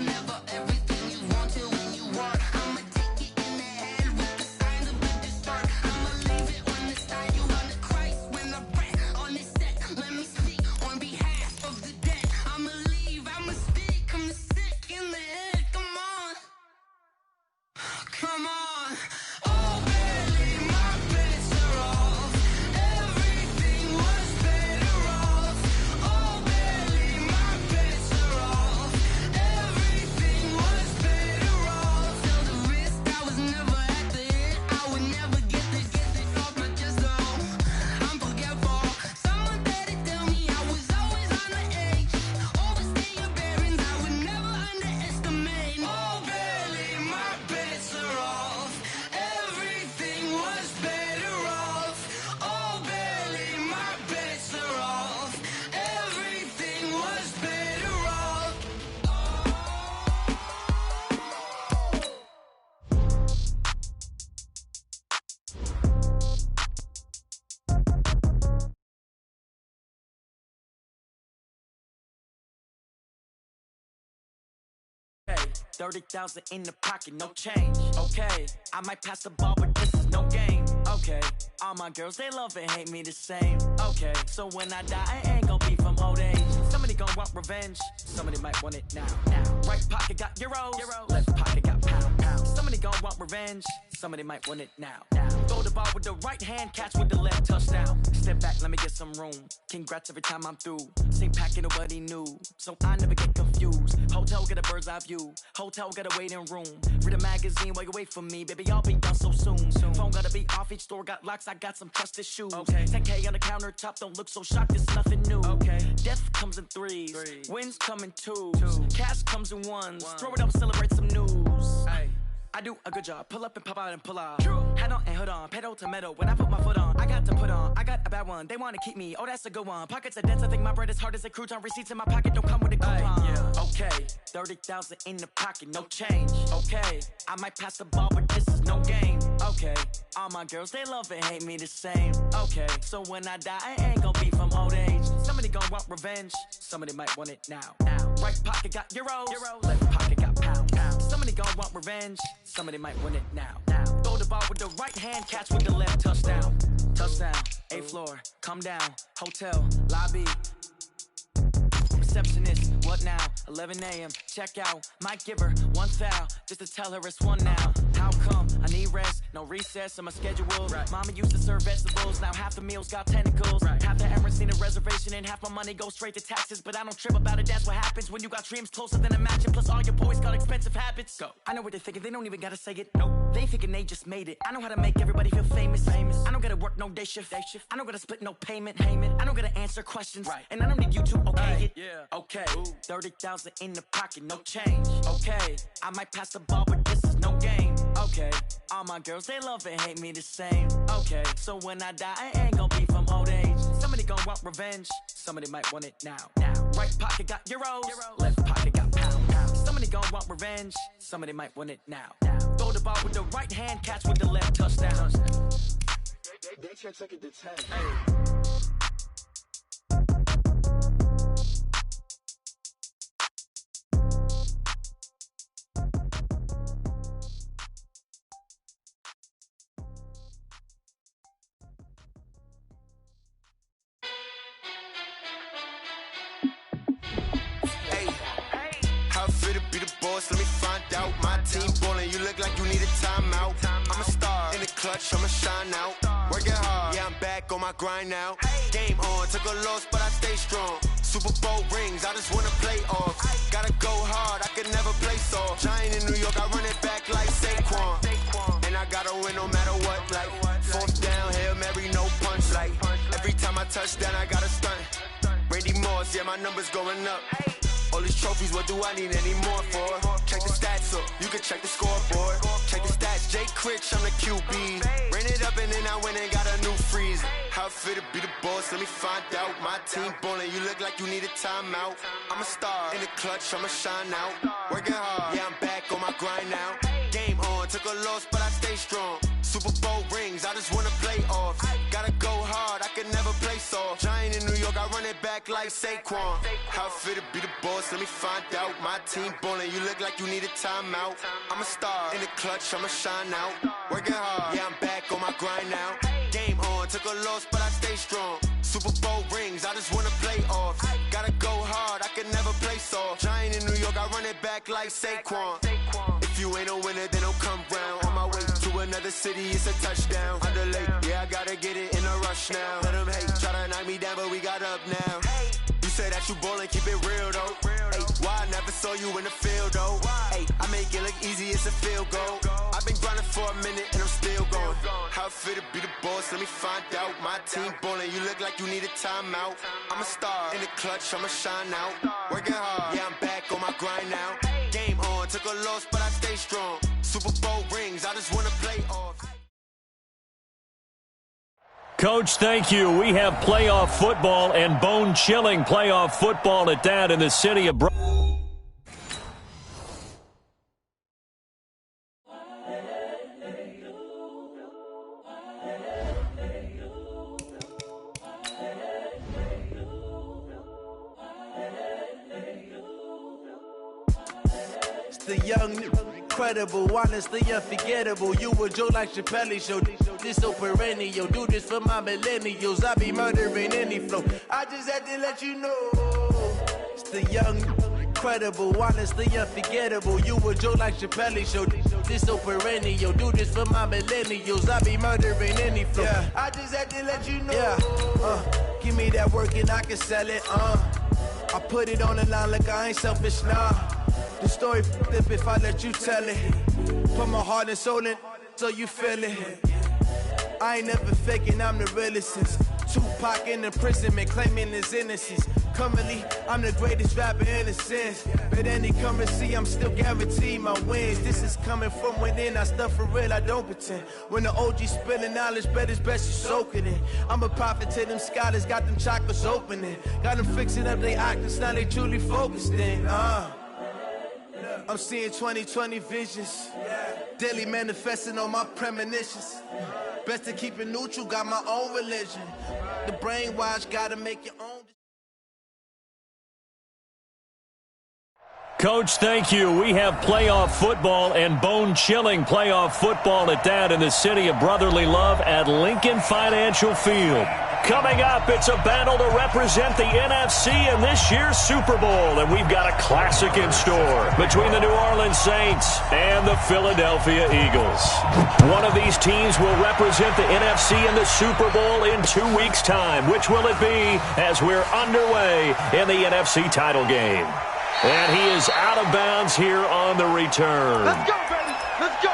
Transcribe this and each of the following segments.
never everything you want till when you want. I'ma take it in the head with the signs of a distort. I'ma leave it on the side. You on the Christ when the breath on this set. Let me speak on behalf of the dead. I'ma leave, I'ma speak. I'm the sick in the head. Come on, come on. Oh, barely my bets are off. Everything was better off. Oh, barely my bets are off. Everything was better off. Till the risk, I was never at the hit. I would never get this off, but just so I'm forgetful. Someone better tell me I was always on the edge. Overstay your bearings, I would never underestimate. Oh, barely my bets are off. Everything was better off. Oh, barely my bets are off. Everything was better off. Hey, 30,000 in the pocket, no change. Okay, I might pass the ball, but this is no game. Okay, all my girls, they love and hate me the same. Okay, so when I die, I ain't gon' be from old age. Somebody gon' want revenge, somebody might want it now. Right pocket got euros, left pocket got pounds. Somebody gon' want revenge, somebody might want it now. Throw the ball with the right hand, catch with the left, touchdown. Step back, let me get some room. Congrats every time I'm through. Same packet, nobody knew, so I never get confused. Hotel get a bird's eye view. Hotel got a waiting room. Read a magazine while you wait for me, baby. I'll be done so soon. Phone gotta be off. Each store got locks. I got some trusted shoes. Okay. 10K on the countertop. Don't look so shocked. It's nothing new. Okay. Death comes in threes. Wins come in twos. Cash comes in ones. Throw it up, celebrate some news. Ay. I do a good job. Pull up and pop out and pull out. Head on and hood on. Pedal to metal. When I put my foot on, I got to put on. I got a bad one. They want to keep me. Oh, that's a good one. Pockets are dense. I think my bread is hard as a crouton. Receipts in my pocket don't come with a coupon. Yeah. Okay. 30,000 in the pocket. No change. Okay. I might pass the ball, but this is no game. Okay. All my girls, they love and hate me the same. Okay. So when I die, I ain't gon' be from old age. Somebody gon' want revenge. Somebody might want it now. Right pocket got euros. Left pocket got pounds. Somebody gon' want revenge. Somebody might win it now. Throw the ball with the right hand, catch with the left, touchdown. Touchdown, 8th floor, come down, hotel, lobby. Receptionist, what now? 11 a.m., check out. Might give her one foul, just to tell her it's one now. How come? I need rest, no recess in my schedule. Mama used to serve vegetables, now half the meals got tentacles. Half the errands need a reservation and half my money goes straight to taxes. But I don't trip about it, that's what happens when you got dreams closer than a match. And plus all your boys got expensive habits. Go. I know what they're thinking, they don't even gotta say it. Nope. They ain't thinking they just made it. I know how to make everybody feel famous. I don't gotta work no day shift. I don't gotta split no payment. I don't gotta answer questions. And I don't need you to okay it. Okay, 30,000 in the pocket, no change. Okay, I might pass the ball, but this is no game. Okay, all my girls, they love and hate me the same. Okay, so when I die, I ain't gon' be from old age. Somebody gon' want revenge, somebody might want it now. Right pocket got euros, left pocket got pounds. Somebody gon' want revenge, somebody might want it now. Throw the ball with the right hand, catch with the left, touchdown. They check it to 10. Let me find out. My team ballin', you look like you need a timeout. I'm a star in the clutch, I'ma shine out. Working hard, yeah, I'm back on my grind now. Game on, took a loss, but I stay strong. Super Bowl rings, I just wanna play off. Gotta go hard, I can never play soft. Giant in New York, I run it back like Saquon. And I gotta win no matter what, like 4th down, Hail Mary, no punch. Like every time I touch down, I gotta stunt. Randy Moss, yeah, my numbers going up. All these trophies, what do I need any more for? Check the stats up, you can check the scoreboard. Check the stats, Jay Critch, I'm the QB. Ran it up and then I went and got a new freeze. How it feel to be the boss, let me find out. My team ballin', you look like you need a timeout. I'm a star in the clutch, I'ma shine out. Working hard, yeah, I'm back on my grind now. Game on, took a loss, but I stay strong. Super Bowl rings, I just wanna play off. Gotta go hard, I can never play place off. Giant in New York, I run it back like Saquon. How it feel to be the boss? Let me find out. My team ballin', you look like you need a timeout. I'm a star in the clutch, I'ma shine out. Working hard, yeah, I'm back on my grind now. Game on, took a loss, but I stay strong. Super Bowl rings, I just wanna play off. Gotta go hard, I can never play soft. Giant in New York, I run it back like Saquon. If you ain't a winner, then don't come round. On my way to another city, it's a touchdown. Underlay, yeah, I gotta get it in a rush now. Let them hate, try to knock me down, but we got up now. You say that you ballin', keep it real though. Hey, why I never saw you in the field though? Hey, I make it look easy, it's a field goal. I've been grinding for a minute and I'm still going. How it feel to be the boss? Let me find out. My team ballin', you look like you need a timeout. I'm a star in the clutch, I'ma shine out. Working hard, yeah, I'm back on my grind now. Game on, took a loss, but I stay strong. Super Bowl rings, I just wanna play off. Coach, thank you. We have playoff football and bone-chilling playoff football at that in the city of The young, incredible, honestly unforgettable. You a Joe like Chappelle show. This so perennial. Do this for my millennials. I be murdering any flow. I just had to let you know. It's the young, incredible, honestly unforgettable. You a Joe like Chappelle show. This so perennial. Do this for my millennials. I be murdering any flow. Yeah. I just had to let you know. Yeah. Give me that work and I can sell it. I put it on the line like I ain't selfish, nah. The story flip if I let you tell it. Put my heart and soul in so you feel it. I ain't never faking, I'm the realest since Tupac in imprisonment, claiming his innocence. Currently, I'm the greatest rapper in a sense. But any currency, I'm still guaranteed my wins. This is coming from within, I stuff for real, I don't pretend. When the OG spilling knowledge, bet it's best you soak it in. I'm a prophet to them scholars, got them chakras opening. Got them fixing up they octaves, now they truly focused in. I'm seeing 2020 visions. Daily manifesting on my premonitions. Best to keep it neutral, got my own religion. The brainwash, gotta make your own. Coach, thank you. We have playoff football and bone-chilling playoff football at that in the city of brotherly love at Lincoln Financial Field. Coming up, it's a battle to represent the NFC in this year's Super Bowl, and we've got a classic in store between the New Orleans Saints and the Philadelphia Eagles. One of these teams will represent the NFC in the Super Bowl in 2 weeks' time. Which will it be as we're underway in the NFC title game? And he is out of bounds here on the return. Let's go, baby. Let's go.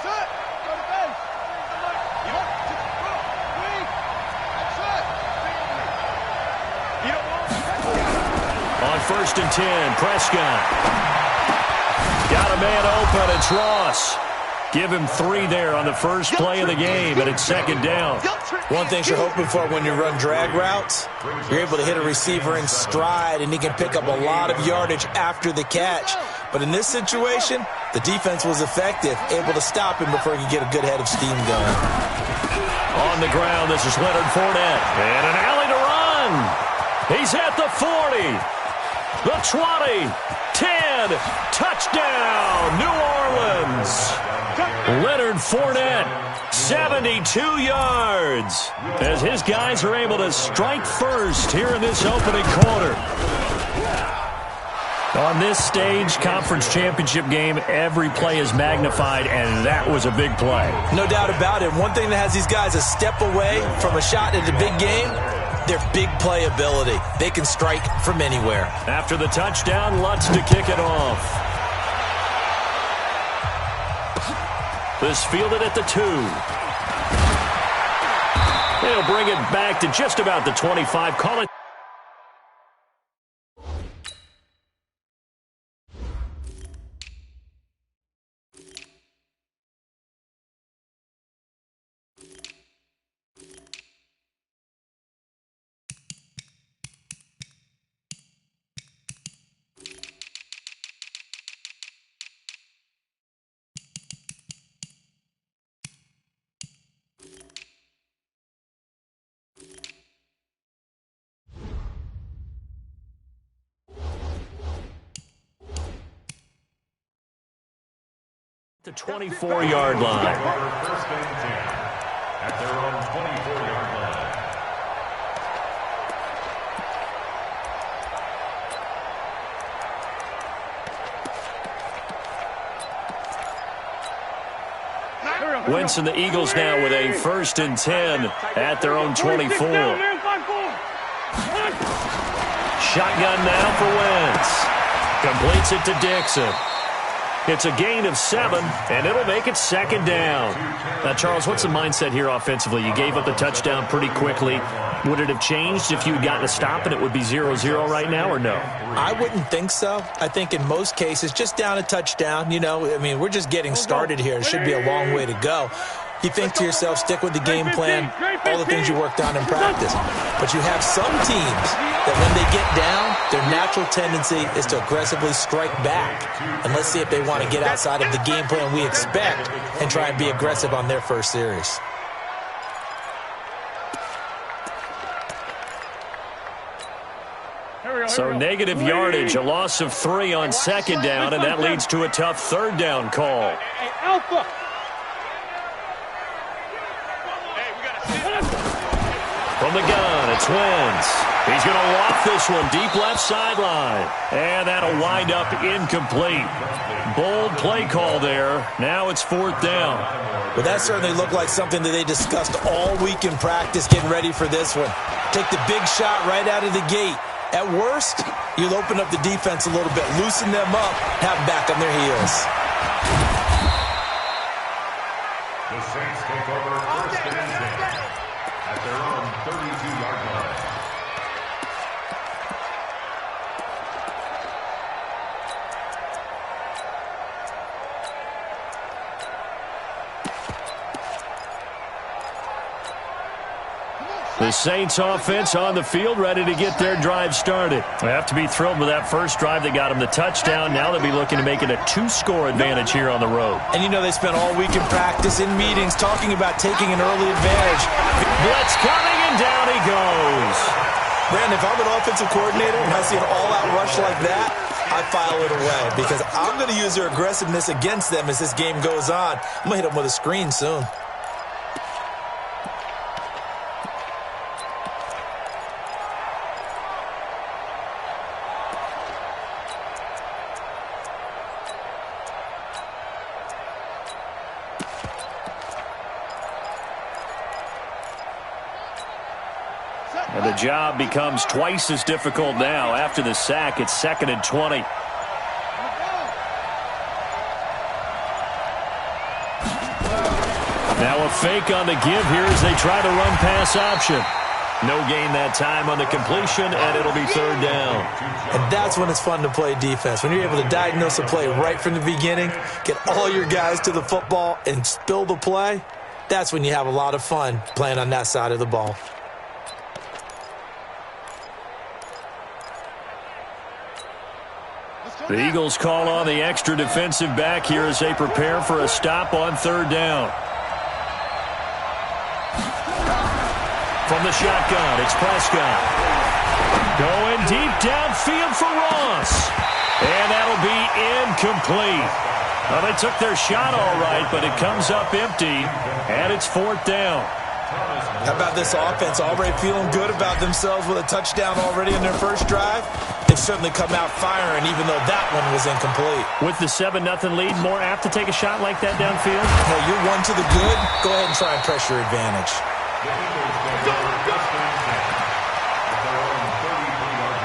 Set. Go to base. You want to go. Three. Set. You don't want On 1st and 10, Prescott. Got a man open. It's Ross. Give him 3 there on the first play of the game, and it's 2nd down. One thing you're hoping for when you run drag routes, you're able to hit a receiver in stride, and he can pick up a lot of yardage after the catch. But in this situation, the defense was effective, able to stop him before he could get a good head of steam going. On the ground, this is Leonard Fournette. And an alley to run. He's at the 40, the 20, 10, touchdown, New Orleans. Leonard Fournette, 72 yards, as his guys are able to strike first here in this opening quarter. On this stage, conference championship game, every play is magnified, and that was a big play. No doubt about it. One thing that has these guys a step away from a shot at the big game, their big play ability. They can strike from anywhere. After the touchdown, Lutz to kick it off. This fielded at the 2. They'll bring it back to just about the 25. Call it. The 24-yard line. First and 10 at their own 24-yard line. Wentz and the Eagles now with a 1st and 10 at their own 24. Shotgun now for Wentz. Completes it to Dixon. It's a gain of 7, and it'll make it 2nd down. Now, Charles, what's the mindset here offensively? You gave up the touchdown pretty quickly. Would it have changed if you had gotten a stop and it would be 0-0 right now, or no? I wouldn't think so. I think in most cases, just down a touchdown, you know, I mean, we're just getting started here. It should be a long way to go. You think to yourself, stick with the game plan, all the things you worked on in practice. But you have some teams that when they get down, their natural tendency is to aggressively strike back. And let's see if they want to get outside of the game plan we expect and try and be aggressive on their first series. So negative yardage, a loss of 3 on 2nd down, and that leads to a tough 3rd down call. Alpha. From the gun, it's Wentz. He's going to loft this one deep left sideline. And that'll wind up incomplete. Bold play call there. Now it's 4th down. But that certainly looked like something that they discussed all week in practice, getting ready for this one. Take the big shot right out of the gate. At worst, you'll open up the defense a little bit, loosen them up, have them back on their heels. The Saints take over 1st and 10 at their own 32-yard line. The Saints offense on the field, ready to get their drive started. They have to be thrilled with that first drive that got them the touchdown. Now they'll be looking to make it a 2-score advantage here on the road. And you know they spent all week in practice, in meetings, talking about taking an early advantage. Blitz coming, and down he goes. Brandon, if I'm an offensive coordinator and I see an all-out rush like that, I file it away because I'm going to use their aggressiveness against them as this game goes on. I'm going to hit them with a screen soon. And the job becomes twice as difficult now. After the sack, it's 2nd and 20. Now a fake on the give here as they try to run pass option. No gain that time on the completion, and it'll be 3rd down. And that's when it's fun to play defense. When you're able to diagnose a play right from the beginning, get all your guys to the football, and spill the play, that's when you have a lot of fun playing on that side of the ball. The Eagles call on the extra defensive back here as they prepare for a stop on 3rd down. From the shotgun, it's Prescott. Going deep downfield for Ross. And that'll be incomplete. Well, they took their shot all right, but it comes up empty, and it's 4th down. How about this offense already feeling good about themselves with a touchdown already in their first drive? They've certainly come out firing, even though that one was incomplete. With the 7-0 lead, more apt to take a shot like that downfield? Hey, you're one to the good. Go ahead and try and press your advantage. The Eagles take over 1st and 10 at their own 33-yard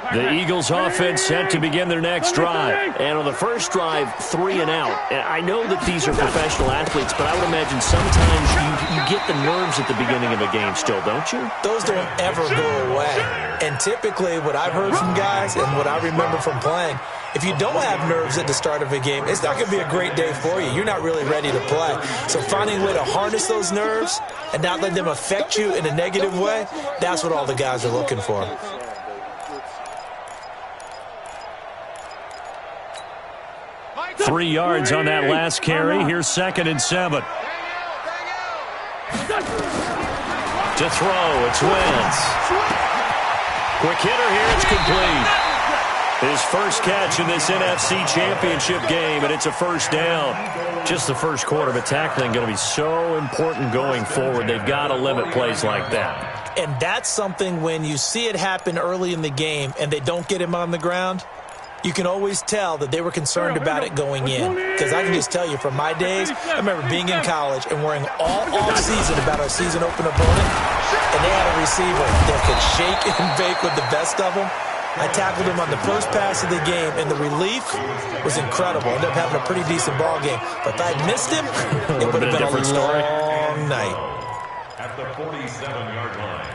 line. The Eagles offense set to begin their next drive. And on the first drive, 3 and out. And I know that these are professional athletes, but I would imagine sometimes you get the nerves at the beginning of a game still, don't you? Those don't ever go away. And typically what I've heard from guys and what I remember from playing, if you don't have nerves at the start of a game, it's not going to be a great day for you. You're not really ready to play. So finding a way to harness those nerves and not let them affect you in a negative way, that's what all the guys are looking for. 3 yards on that last carry. Here's 2nd and 7. To throw, it's Wentz. Quick hitter here, it's complete. His first catch in this NFC Championship game, and it's a first down. Just the first quarter, but tackling going to be so important going forward. They've got to limit plays like that. And that's something when you see it happen early in the game and they don't get him on the ground, you can always tell that they were concerned about it going in. Because I can just tell you from my days, I remember being in college and worrying all off-season about our season open opponent, and they had a receiver that could shake and bake with the best of them. I tackled him on the first pass of the game, and the relief was incredible. Ended up having a pretty decent ball game. But if I had missed him, it would have been a long night. At the 47-yard line.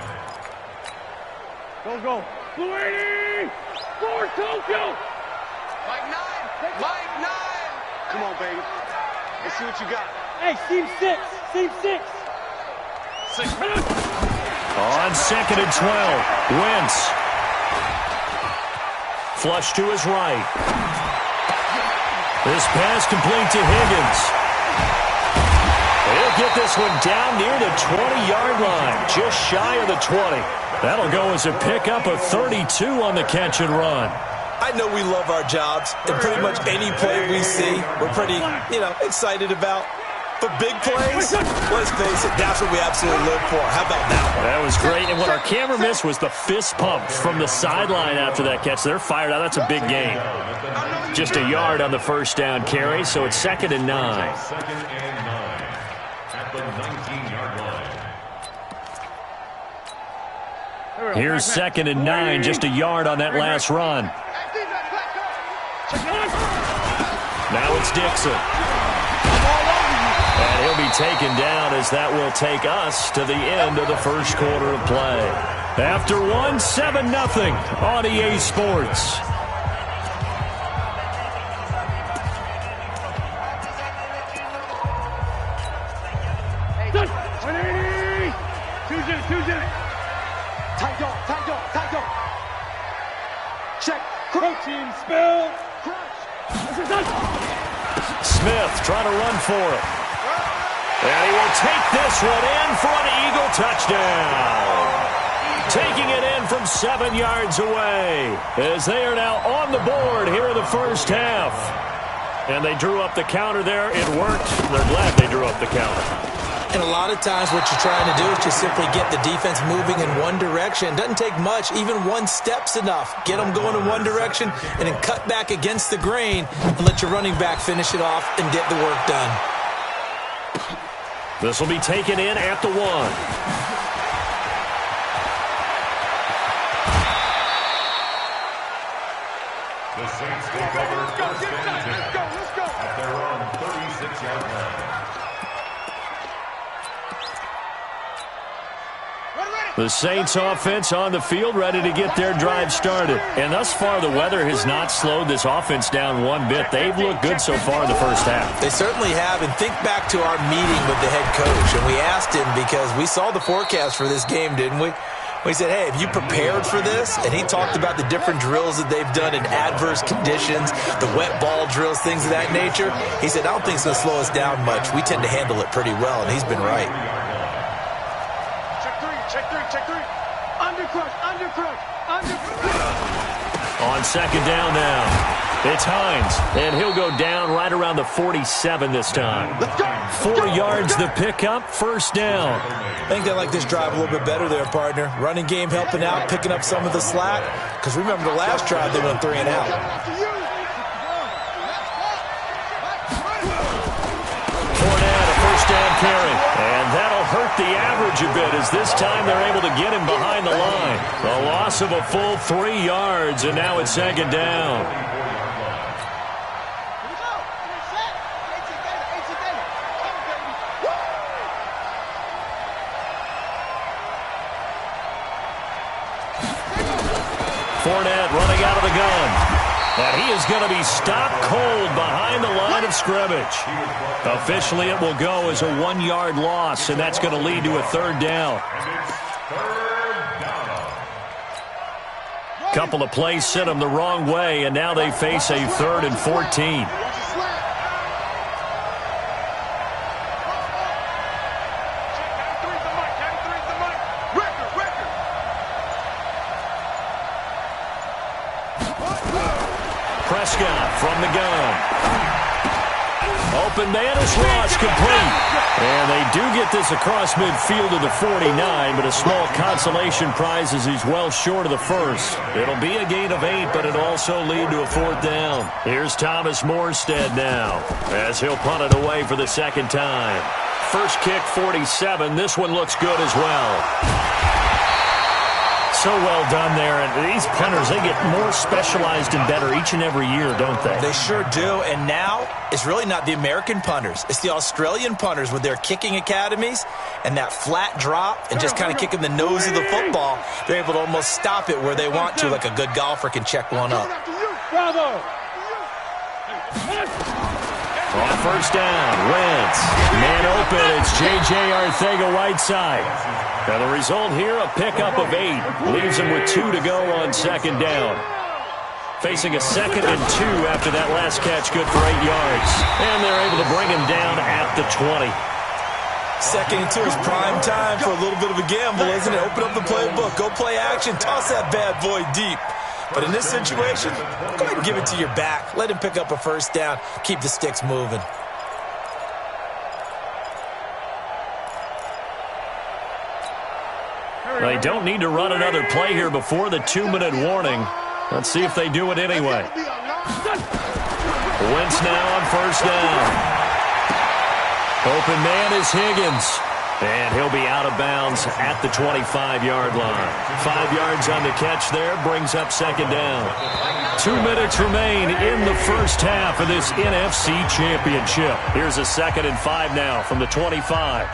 Go. Blue 80! Forward, Tokyo! Mike 9! Mike 9! Come on, baby. Let's see what you got. Hey, Team 6! Team 6! On 2nd and 12, Wentz. Flush to his right. This pass complete to Higgins. He'll get this one down near the 20-yard line, just shy of the 20. That'll go as a pickup of 32 on the catch and run. I know we love our jobs, and pretty much any play we see, we're pretty, excited about. But big plays, let's face it, that's what we absolutely live for. How about that one? That was great, and what our camera missed was the fist pump from the sideline after that catch. They're fired out. That's a big gain. Just a yard on the first down carry, so it's 2nd and 9. 2nd and 9 at the 19-yard line. Here's 2nd and 9, just a yard on that last run. Now it's Dixon. And he'll be taken down as that will take us to the end of the first quarter of play. After 7-0 on EA Sports. Check. Protein spill. Crush. Smith trying to run for it. And he will take this one in for an Eagle touchdown. Taking it in from 7 yards away as they are now on the board here in the first half. And they drew up the counter there. It worked. They're glad they drew up the counter. And a lot of times what you're trying to do is just simply get the defense moving in one direction. It doesn't take much. Even one step's enough. Get them going in one direction and then cut back against the grain and let your running back finish it off and get the work done. This will be taken in at the 1. The Saints take over first and 10 at their own 36-yard line. The Saints offense on the field, ready to get their drive started. And thus far, the weather has not slowed this offense down one bit. They've looked good so far in the first half. They certainly have. And think back to our meeting with the head coach. And we asked him because we saw the forecast for this game, didn't we? We said, hey, have you prepared for this? And he talked about the different drills that they've done in adverse conditions, the wet ball drills, things of that nature. He said, I don't think it's going to slow us down much. We tend to handle it pretty well, and he's been right. Check three. Undercrush. On 2nd down now, it's Hines, and he'll go down right around the 47 this time. 4 yards the pickup, first down. I think they like this drive a little bit better there, partner. Running game helping out, picking up some of the slack. Because remember the last drive, they went 3 and out. Fournette, a first down carry. And that'll hurt the average a bit as this time they're able to get him behind the line. A loss of a full 3 yards, and now it's 2nd down. Fournette running out of the gun. And he is going to be stopped cold behind the line of scrimmage. Officially, it will go as a 1-yard loss, and that's going to lead to a 3rd down. Couple of plays sent them the wrong way, and now they face a 3rd and 14. Prescott from the gun. Open man is Ross, complete. And they do get this across midfield to the 49, but a small consolation prize as he's well short of the first. It'll be a gain of 8, but it'll also lead to a 4th down. Here's Thomas Morstead now, as he'll punt it away for the second time. First kick, 47. This one looks good as well. So well done there, and these punters, they get more specialized and better each and every year, don't they? They sure do, and now it's really not the American punters. It's the Australian punters with their kicking academies and that flat drop and just kind of kicking the nose of the football. They're able to almost stop it where they want to, like a good golfer can check one up. Bravo! On first down, Wentz. Man open, it's J.J. Arcega-Whiteside. And the result here, a pickup of 8. Leaves him with 2 to go on second down. Facing a 2nd and 2 after that last catch, good for 8 yards. And they're able to bring him down at the 20. 2nd and 2 is prime time for a little bit of a gamble, isn't it? Open up the playbook, go play action, toss that bad boy deep. But in this situation, go ahead and give it to your back. Let him pick up a first down, keep the sticks moving. They don't need to run another play here before the 2-minute warning. Let's see if they do it anyway. Wentz now on first down. Open man is Higgins. And he'll be out of bounds at the 25-yard line. 5 yards on the catch there, brings up second down. 2 minutes remain in the first half of this NFC Championship. Here's a 2nd and 5 now from the 25.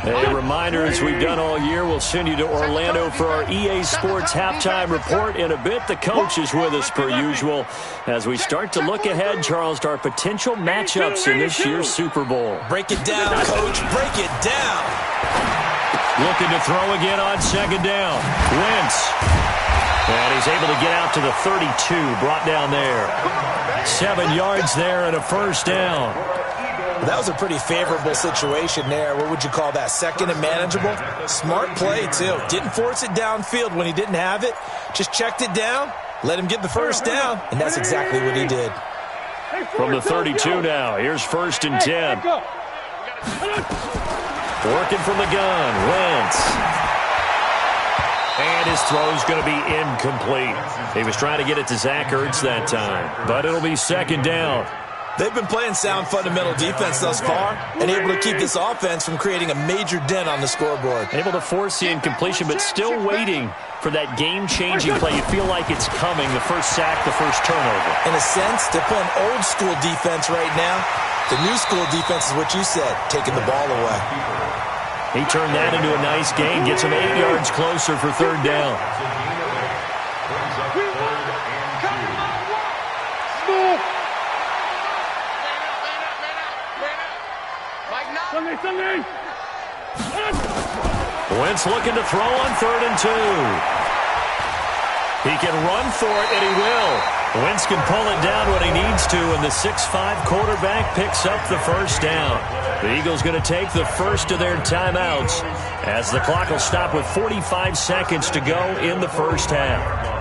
A reminder, as we've done all year, we'll send you to Orlando for our EA Sports halftime report in a bit. The coach is with us per usual as we start to look ahead, Charles, to our potential matchups in this year's Super Bowl. Break it down, Coach. Break it down. Looking to throw again on second down. Wentz. And he's able to get out to the 32, brought down there. 7 yards there and a first down. That was a pretty favorable situation there. What would you call that? 2nd and manageable? Smart play, too. Didn't force it downfield when he didn't have it. Just checked it down, let him get the first down, and that's exactly what he did. From the 32 now, here's 1st and 10. Working from the gun, Wentz. And his throw's going to be incomplete. He was trying to get it to Zach Ertz that time, but it'll be second down. They've been playing sound fundamental defense thus far and able to keep this offense from creating a major dent on the scoreboard. Able to force the incompletion, but still waiting for that game-changing play. You feel like it's coming, the first sack, the first turnover. In a sense, they're playing old-school defense right now. The new-school defense is what you said, taking the ball away. He turned that into a nice gain, gets him 8 yards closer for third down. Wentz looking to throw on 3rd and 2. He can run for it, and he will. Wentz can pull it down when he needs to, and the 6'5" quarterback picks up the first down. The Eagles going to take the first of their timeouts as the clock will stop with 45 seconds to go in the first half.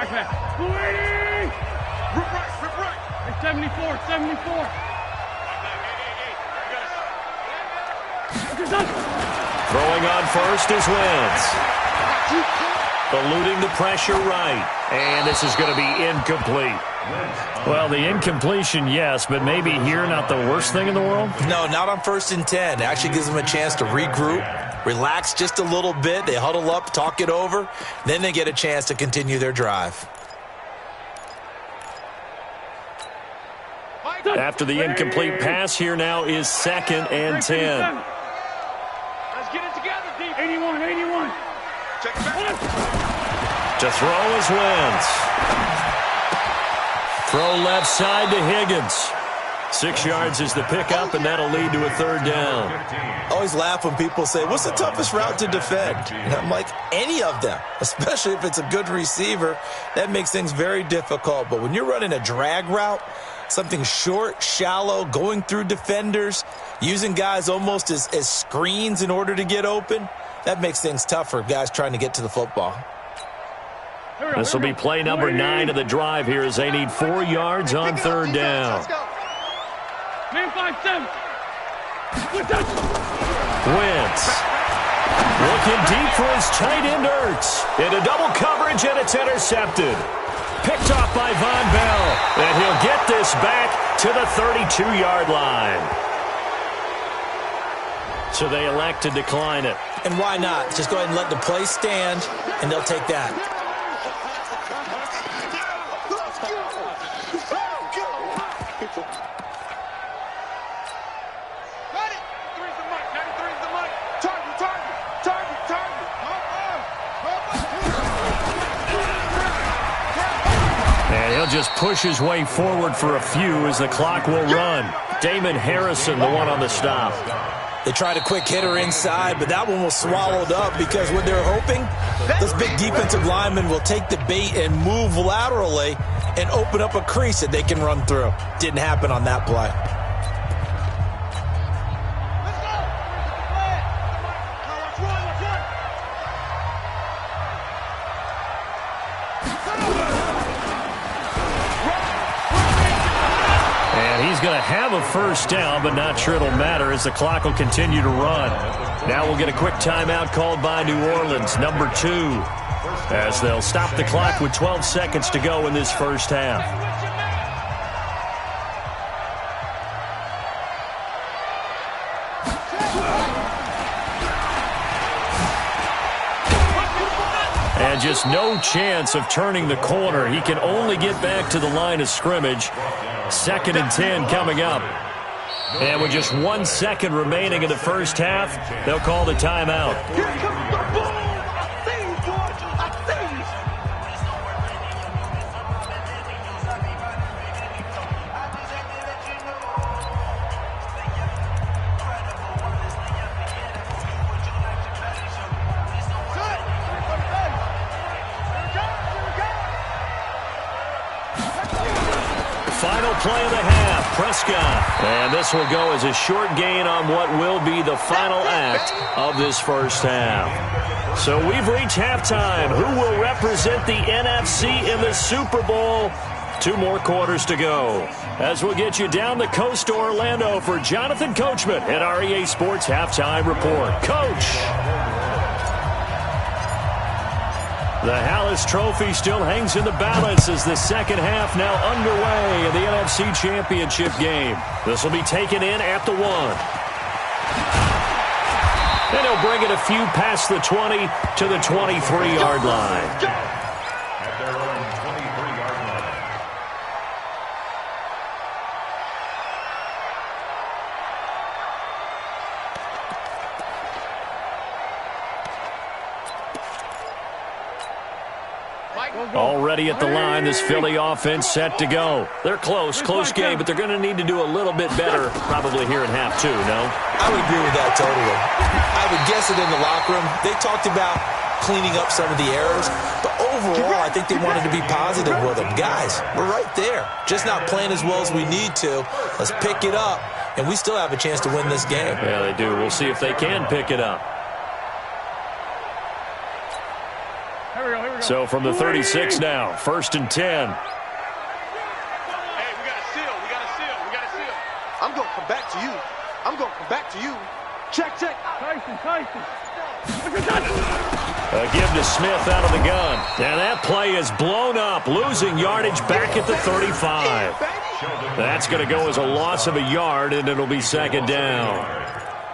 Back. 280! Rip right. Hey, 74. Throwing on first is Wentz. Eluding the pressure right. And this is going to be incomplete. Well, the incompletion, yes, but maybe here not the worst thing in the world? No, not on 1st and 10. It actually gives them a chance to regroup, relax just a little bit. They huddle up, talk it over. Then they get a chance to continue their drive. After the incomplete pass, here now is 2nd and 10. Let's get it together, D. 81. Check it back. To throw is Wentz. Throw left side to Higgins. 6 yards is the pickup, and that'll lead to a 3rd down. I always laugh when people say, what's the toughest route to defend? And I'm like, any of them, especially if it's a good receiver. That makes things very difficult. But when you're running a drag route, something short, shallow, going through defenders, using guys almost as screens in order to get open, that makes things tough for guys trying to get to the football. This will be play number 9 of the drive here as they need 4 yards on 3rd down. Wentz looking deep for his tight end Ertz. Into double coverage, and it's intercepted. Picked off by Von Bell, and he'll get this back to the 32-yard line. So they elect to decline it. And why not? Just go ahead and let the play stand, and they'll take that. And he'll just push his way forward for a few as the clock will run. Damon Harrison, the one on the stop. They tried a quick hitter inside, but that one was swallowed up because what they're hoping, those big defensive linemen will take the bait and move laterally and open up a crease that they can run through. Didn't happen on that play. He's going to have a 1st down, but not sure it'll matter as the clock will continue to run. Now we'll get a quick timeout called by New Orleans, number 2, as they'll stop the clock with 12 seconds to go in this 1st half. And just no chance of turning the corner. He can only get back to the line of scrimmage. 2nd and 10 coming up. And with just 1 second remaining in the 1st half, they'll call the timeout. Here comes the ball! I see you, boy! I see you! Final play of the half, Prescott. And this will go as a short gain on what will be the final act of this 1st half. So we've reached halftime. Who will represent the NFC in the Super Bowl? 2 more quarters to go. As we'll get you down the coast to Orlando for Jonathan Coachman at REA Sports Halftime Report. Coach! The Hallis Trophy still hangs in the balance as the 2nd half now underway in the NFC Championship game. This will be taken in at the 1. And he'll bring it a few past the 20 to the 23-yard line. At their own 23-yard line. Already at the line, this Philly offense set to go. They're close game, but they're going to need to do a little bit better probably here in half 2, no? I would agree with that totally. I would guess it in the locker room. They talked about cleaning up some of the errors, but overall, I think they wanted to be positive with them. Guys, we're right there. Just not playing as well as we need to. Let's pick it up, and we still have a chance to win this game. Yeah, they do. We'll see if they can pick it up. So from the 36 now, 1st and 10. Hey, we got a seal. I'm going to come back to you. Check. Tyson. A give to Smith out of the gun. And that play is blown up, losing yardage back at the 35. That's going to go as a loss of a yard, and it'll be 2nd down.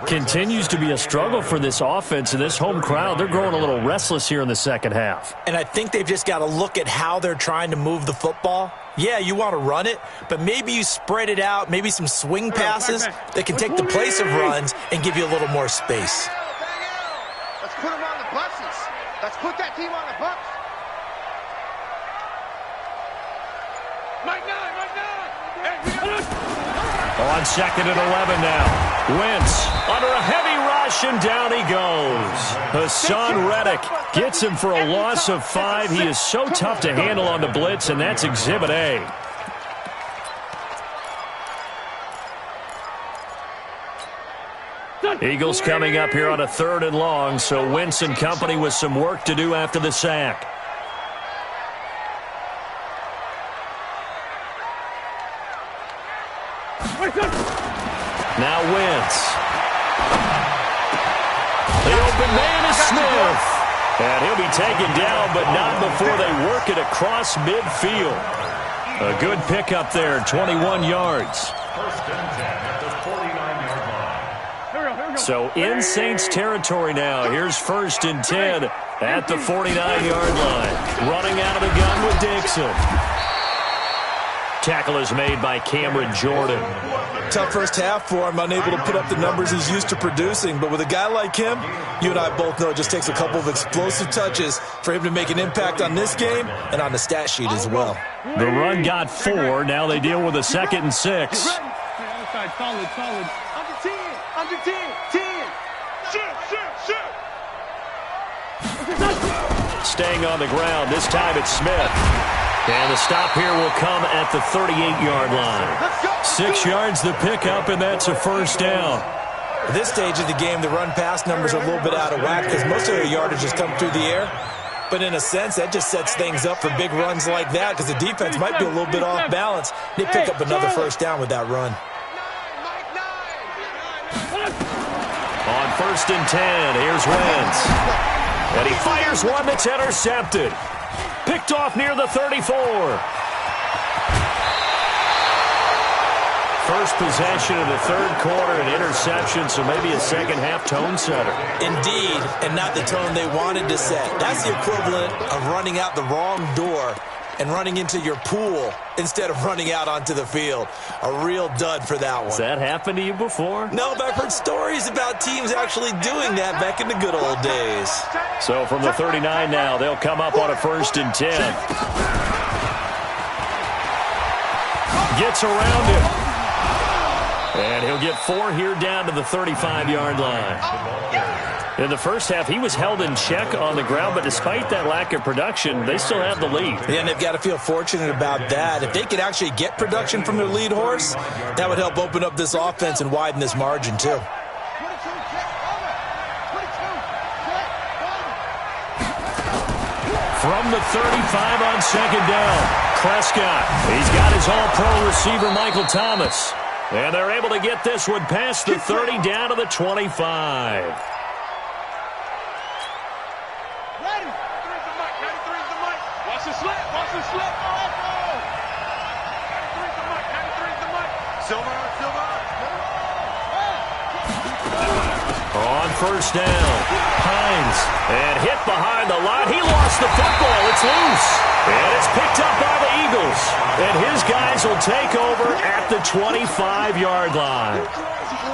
Continues to be a struggle for this offense and this home crowd. They're growing a little restless here in the 2nd half. And I think they've just got to look at how they're trying to move the football. Yeah, you want to run it, but maybe you spread it out, maybe some swing passes that can take the place of runs and give you a little more space. Let's put them on the buses. Let's put that team on the bus. Mike 9. Hey, we got On 2nd and 11 now. Wentz under a heavy rush, and down he goes. Hassan Reddick gets him for a loss of 5. He is so tough to handle on the blitz, and that's Exhibit A. Eagles coming up here on a 3rd and long, so Wentz and company with some work to do after the sack. Now Wentz. The open man is Smith. And he'll be taken down, but not before they work it across midfield. A good pickup there, 21 yards. First and 10 at the 49-yard line. So in Saints territory now. Here's 1st and 10 at the 49-yard line. Running out of the gun with Dixon. Tackle is made by Cameron Jordan. Tough first half for him, unable to put up the numbers he's used to producing. But with a guy like him, you and I both know it just takes a couple of explosive touches for him to make an impact on this game and on the stat sheet as well. The run got 4. Now they deal with a 2nd and 6. Solid. Under 10. Under 10. 10. Shoot. Staying on the ground. This time it's Smith. And the stop here will come at the 38-yard line. 6 yards the pickup, and that's a 1st down. At this stage of the game, the run-pass numbers are a little bit out of whack because most of their yardage has come through the air. But in a sense, that just sets things up for big runs like that because the defense might be a little bit off balance. They pick up another 1st down with that run. On 1st and 10, here's Wentz. And he fires one that's intercepted. Picked off near the 34. First possession of the 3rd quarter, an interception, so maybe a second-half tone setter. Indeed, and not the tone they wanted to set. That's the equivalent of running out the wrong door and running into your pool instead of running out onto the field. A real dud for that one. Has that happened to you before? No, but I've heard stories about teams actually doing that back in the good old days. So from the 39 now, they'll come up on a 1st and 10. Gets around him. And he'll get 4 here down to the 35-yard line. In the first half, he was held in check on the ground, but despite that lack of production, they still have the lead. Yeah, and they've got to feel fortunate about that. If they could actually get production from their lead horse, that would help open up this offense and widen this margin, too. From the 35 on 2nd down, Prescott. He's got his all-pro receiver, Michael Thomas. And they're able to get this one past the 30 down to the 25. On 1st down, Hines, and hit behind the line. He lost the football. It's loose. And it's picked up by the Eagles. And his guys will take over at the 25-yard line.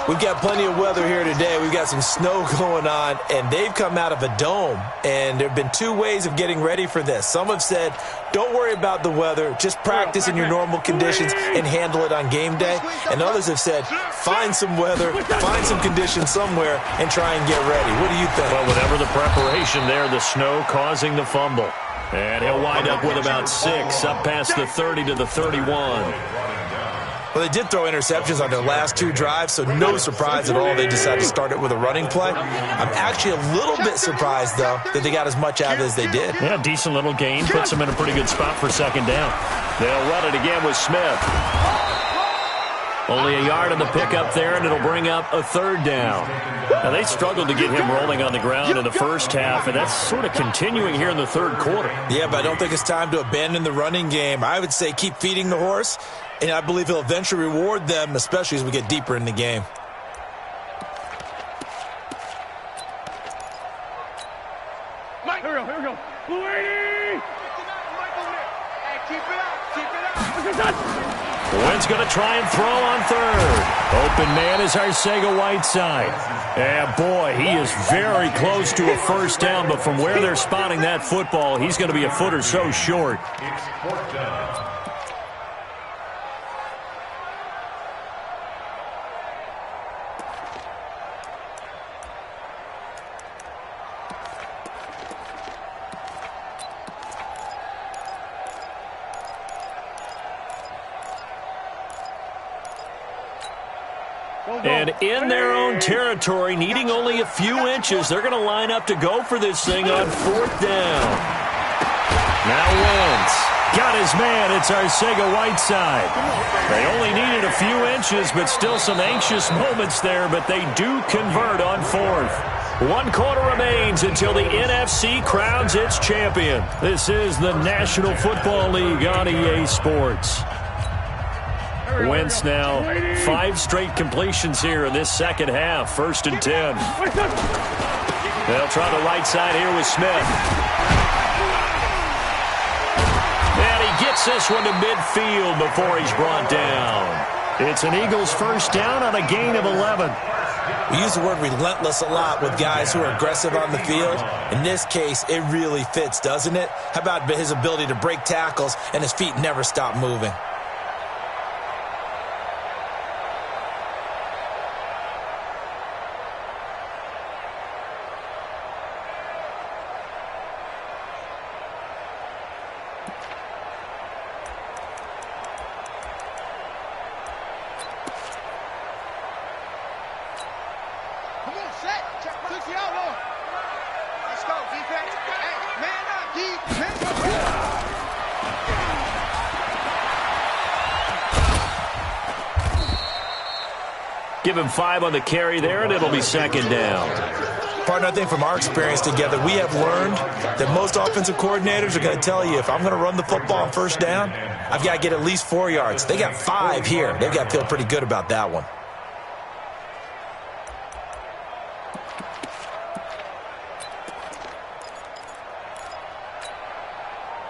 We've got plenty of weather here today. We've got some snow going on, and they've come out of a dome. And there have been 2 ways of getting ready for this. Some have said, don't worry about the weather. Just practice in your normal conditions and handle it on game day. And others have said, find some weather, find some conditions somewhere, and try and get ready. What do you think? Well, whatever the preparation there, the snow causing the fumble. And he'll wind up with about 6, up past the 30 to the 31. Well, they did throw interceptions on their last 2 drives, so no surprise at all they decided to start it with a running play. I'm actually a little bit surprised, though, that they got as much out of it as they did. Yeah, decent little gain. Puts them in a pretty good spot for 2nd down. They'll run it again with Smith. Only a yard on the pickup there, and it'll bring up a 3rd down. Now, they struggled to get him rolling on the ground in the first half, and that's sort of continuing here in the 3rd quarter. Yeah, but I don't think it's time to abandon the running game. I would say keep feeding the horse, and I believe he'll eventually reward them, especially as we get deeper in the game. Mike, here we go. Hey, keep it up. Wentz going to try and throw on 3rd. Open man is Arcega-Whiteside. And boy, he is very close to a 1st down, but from where they're spotting that football, he's going to be a foot or so short. It's 4th down. And in their own territory, needing only a few inches, they're going to line up to go for this thing on 4th down. Now Wentz got his man. It's Arcega-Whiteside. They only needed a few inches, but still some anxious moments there, but they do convert on 4th. 1 quarter remains until the NFC crowns its champion. This is the National Football League on EA Sports. Wentz now 5 straight completions here in this second half. 1st and 10. They'll try the right side here with Smith. And he gets this one to midfield before he's brought down. It's an Eagles 1st down on a gain of 11. We use the word relentless a lot with guys who are aggressive on the field. In this case, it really fits, doesn't it? How about his ability to break tackles and his feet never stop moving? Give him 5 on the carry there, and it'll be 2nd down. Partner, I think from our experience together, we have learned that most offensive coordinators are going to tell you, if I'm going to run the football on 1st down, I've got to get at least 4 yards. They got 5 here. They've got to feel pretty good about that one.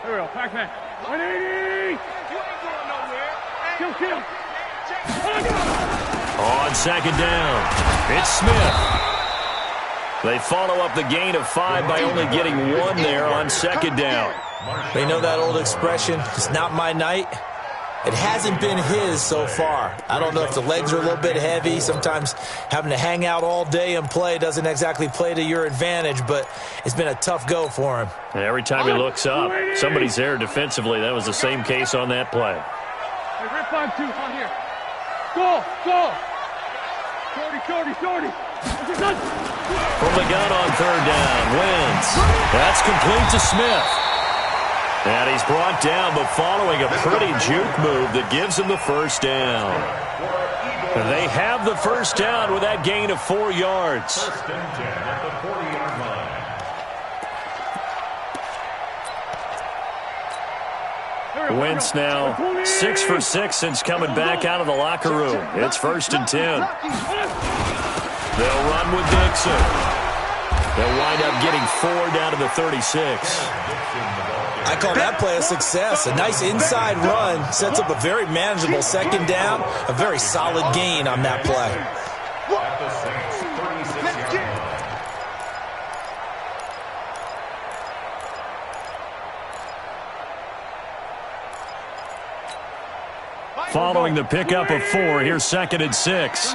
Here we go, Pac-Man. 180! You ain't going nowhere. Kill. On 2nd down, it's Smith. They follow up the gain of 5 by only getting 1 there on 2nd down. You know that old expression, it's not my night? It hasn't been his so far. I don't know if the legs are a little bit heavy. Sometimes having to hang out all day and play doesn't exactly play to your advantage, but it's been a tough go for him. And every time he looks up, somebody's there defensively. That was the same case on that play. Hey, rip 5-2, on here. Go! Shorty. From the gun on 3rd down, Wentz. That's complete to Smith. And he's brought down, but following a pretty juke move that gives him the 1st down. And they have the 1st down with that gain of 4 yards. 1st and 10 at the 40-yard line. Wentz now 6 for 6 since coming back out of the locker room. It's 1st and 10. They'll run with Dixon. They'll wind up getting 4 down to the 36. I call that play a success. A nice inside run sets up a very manageable 2nd down. A very solid gain on that play. At the Saints' 36-yard line. Following the pickup of 4, here's 2nd and 6.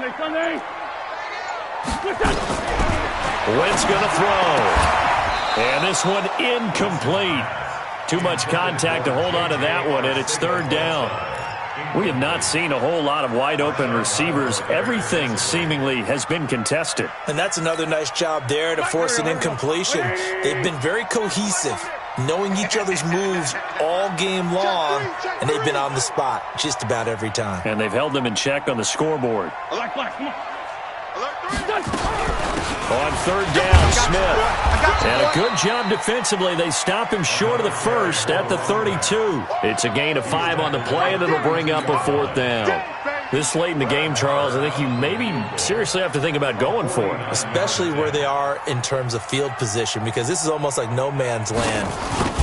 Wentz going to throw. And this one incomplete. Too much contact to hold on to that one, and it's 3rd down. We have not seen a whole lot of wide-open receivers. Everything seemingly has been contested. And that's another nice job there to force an incompletion. They've been very cohesive, knowing each other's moves all game long, and they've been on the spot just about every time. And they've held them in check on the scoreboard. On 3rd down, Smith. And a good job defensively. They stop him short of the 1st at the 32. It's a gain of 5 on the play, and it'll bring up a 4th down. This late in the game, Charles, I think you maybe seriously have to think about going for it. Especially where they are in terms of field position, because this is almost like no man's land.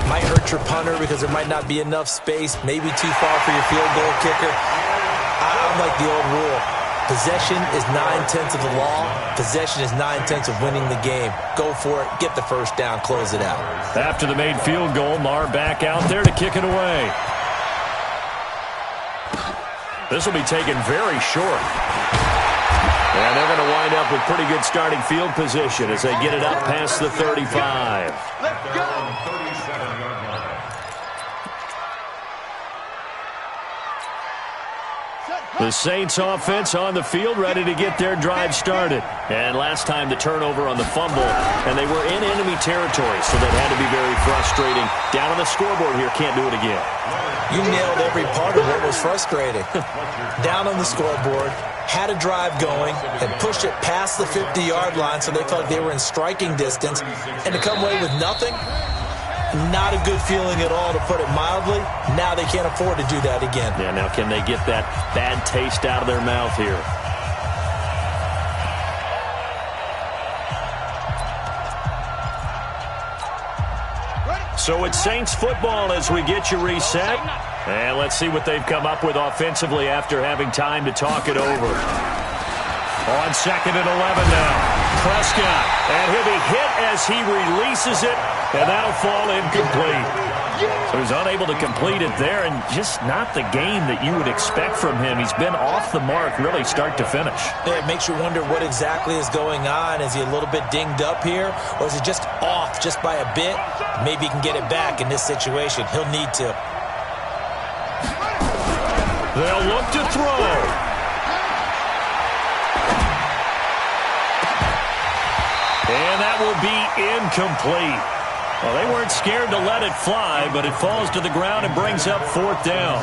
Might hurt your punter because there might not be enough space, maybe too far for your field goal kicker. I'm like the old rule. Possession is 9/10 of the law. Possession is 9/10 of winning the game. Go for it. Get the 1st down. Close it out. After the made field goal, Marr back out there to kick it away. This will be taken very short. And they're going to wind up with pretty good starting field position as they get it up past the 35. Let's go. 37-yard line. The Saints offense on the field, ready to get their drive started. And last time the turnover on the fumble, and they were in enemy territory, so that had to be very frustrating. Down on the scoreboard here, can't do it again. You nailed every part of what was frustrating. Down on the scoreboard, had a drive going, and pushed it past the 50-yard line so they felt like they were in striking distance, and to come away with nothing, not a good feeling at all, to put it mildly. Now they can't afford to do that again. Yeah, now can they get that bad taste out of their mouth here? So it's Saints football as we get you reset. And let's see what they've come up with offensively after having time to talk it over. On 2nd and 11 now. Prescott. And he'll be hit as he releases it. And that'll fall incomplete. So he's unable to complete it there, and just not the game that you would expect from him. He's been off the mark really start to finish. Yeah, it makes you wonder what exactly is going on. Is he a little bit dinged up here, or is he just off just by a bit? Maybe he can get it back in this situation. He'll need to. They'll look to throw. And that will be incomplete. Well, they weren't scared to let it fly, but it falls to the ground and brings up 4th down.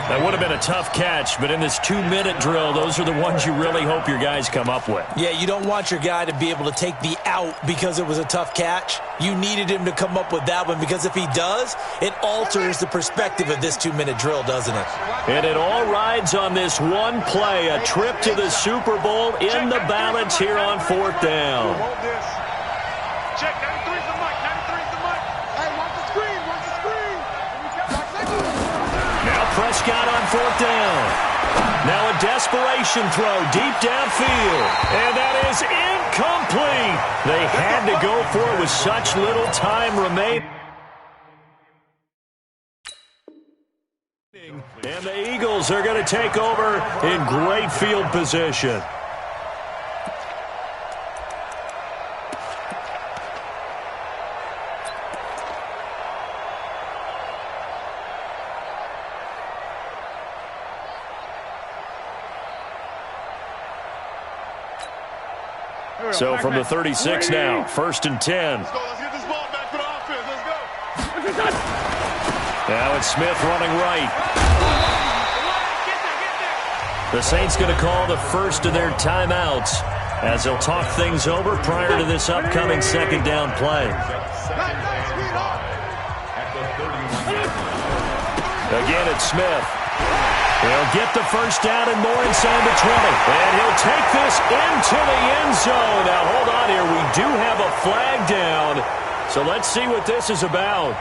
That would have been a tough catch, but in this 2-minute drill, those are the ones you really hope your guys come up with. Yeah, you don't want your guy to be able to take the out because it was a tough catch. You needed him to come up with that one, because if he does, it alters the perspective of this 2-minute drill, doesn't it? And it all rides on this one play, a trip to the Super Bowl in the balance here on 4th down. Check, 93's the mic, 93's the mic. Hey, watch the screen, watch the screen. Now Prescott on 4th down. Now a desperation throw deep downfield. And that is incomplete. They had to go for it with such little time remaining. And the Eagles are going to take over in great field position. So from the 36 now, 1st and 10. Let's go, let's get this ball back for the offense. Let's go. Now it's Smith running right. The Saints going to call the first of their timeouts as they'll talk things over prior to this upcoming 2nd down play. Again, it's Smith. He'll get the first down and more inside the 20. And he'll take this into the end zone. Now, hold on here. We do have a flag down. So let's see what this is about.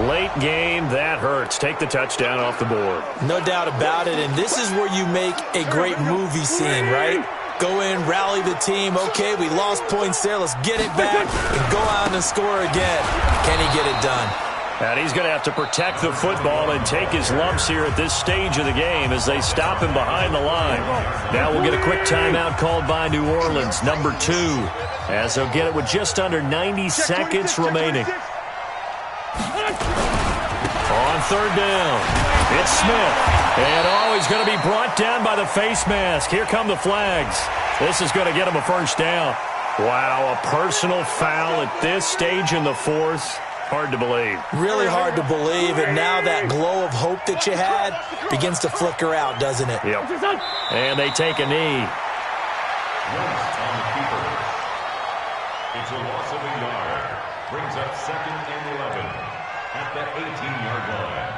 Late game, that hurts. Take the touchdown off the board. No doubt about it, and this is where you make a great movie scene, right? Go in, rally the team. Okay, we lost points there. Let's get it back and go out and score again. Can he get it done? And he's going to have to protect the football and take his lumps here at this stage of the game as they stop him behind the line. Now we'll get a quick timeout called by New Orleans, number 2, as they'll get it with just under 90 seconds remaining. On 3rd down, it's Smith. And he's going to be brought down by the face mask. Here come the flags. This is going to get him a first down. Wow, a personal foul at this stage in the 4th. Hard to believe. Really hard to believe, and now that glow of hope that you had begins to flicker out, doesn't it? Yep. And they take a knee. Once on the keeper. It's a loss of a yard. Brings up 2nd and 11 at the 18-yard line.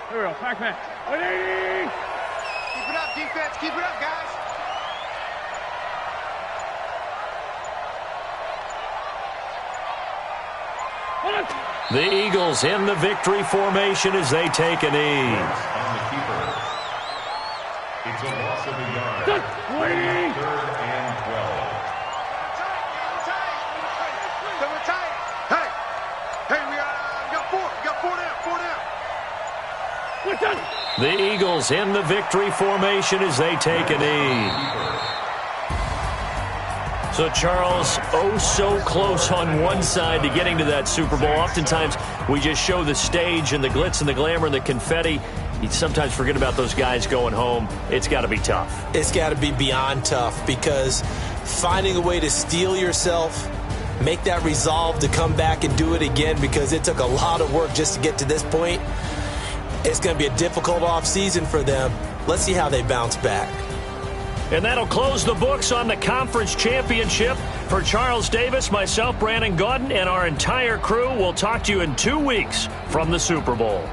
Here we go, Pac-Man. 180! Keep it up, defense. Keep it up, guys. The Eagles in the victory formation as they take a knee. On the keeper. It's a loss of a yard. 3rd and 12. Double tight. Hey, we got 4. We got 4 down. The Eagles in the victory formation as they take a knee. So Charles, oh so close on one side to getting to that Super Bowl. Oftentimes we just show the stage and the glitz and the glamour and the confetti. You sometimes forget about those guys going home. It's got to be tough. It's got to be beyond tough, because finding a way to steel yourself, make that resolve to come back and do it again, because it took a lot of work just to get to this point. It's going to be a difficult offseason for them. Let's see how they bounce back. And that'll close the books on the conference championship. For Charles Davis, myself, Brandon Gaudin, and our entire crew, we'll talk to you in 2 weeks from the Super Bowl.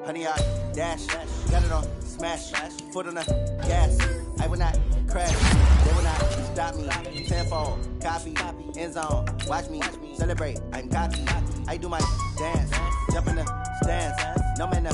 Honey, I dash, got it on smash, foot on the gas. I will not crash, they will not stop me. Tenfold, copy, end zone, watch me celebrate. I'm cocky, I do my dance, jump in the stands. No man,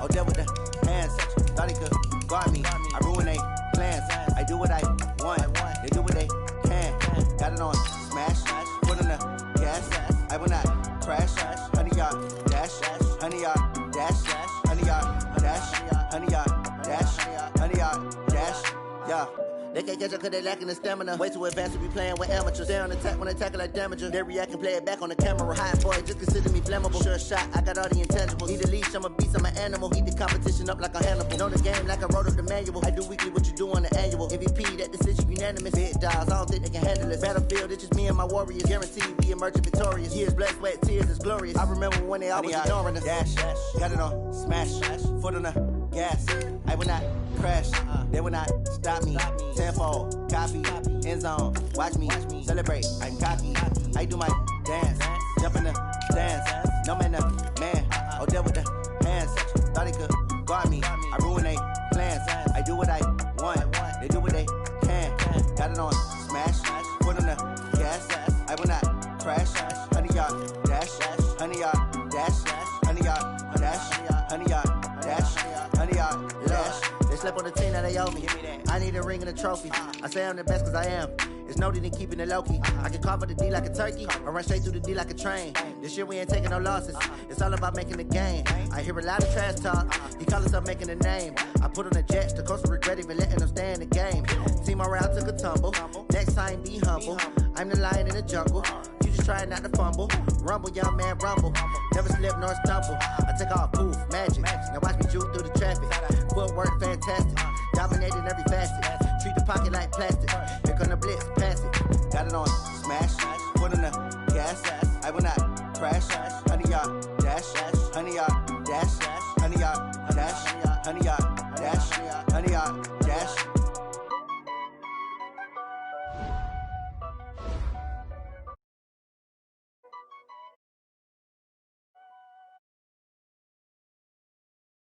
oh, deal with the hands. Thought he could guard me, I ruin they plans. I do what I want, they do what they can. Got it on smash, foot on the gas. I will not crash, honey, y'all dash, honey, y'all dash, honey, y'all dash, honey, y'all dash, honey, y'all dash, yeah. They can't catch up cause they lacking the stamina. Way too advanced to be playing with amateurs. Stay on attack when they tackle like damager. They react and play it back on the camera. Hot boy, just consider me flammable. Sure shot, I got all the intangibles. Need a leash, I'm a beast, I'm an animal. Heat the competition up like a Hannibal. Know the game like I wrote up the manual. I do weekly what you do on the annual. MVP, that decision unanimous. Big dogs, I don't think they can handle it. Battlefield, it's just me and my warriors. Guaranteed we emerging victorious. Years, blood, sweat, tears, it's glorious. I remember when they always ignoring us. Dash, got it on smash, foot on the gas. I will not crash, they will not stop me. Tenfold, copy, end zone, watch me celebrate. I'm cocky, I do my dance, jump in the stands. No man, oh, deal with the hands. Thought he could guard me, I ruin they plans. I do what I want, they do what they can. Got it on smash, foot on the gas. I will not crash, honey, y'all dash, honey, y'all dash, honey, y'all dash, honey, y'all dash, honey, y'all dash. They slept on the team that they owe me. I need a ring and a trophy. I say I'm the best cause I am. It's no need in keeping it low-key. I can carve up the D like a turkey or run straight through the D like a train. This year we ain't taking no losses. It's all about making the game. I hear a lot of trash talk. He call us up making a name. I put on the jets. The coach will regret even letting them stay in the game. Team morale took a tumble. Next time be humble. I'm the lion in the jungle. You just trying not to fumble. Rumble, young man, rumble. Never slip nor stumble. I take off, poof, magic. Now watch me juke through the traffic. Footwork fantastic. Dominating every facet. Treat the pocket like plastic. Here come the blitz, pass it. Got it on smash, foot on the gas. I will not crash. Honey, y'all dash,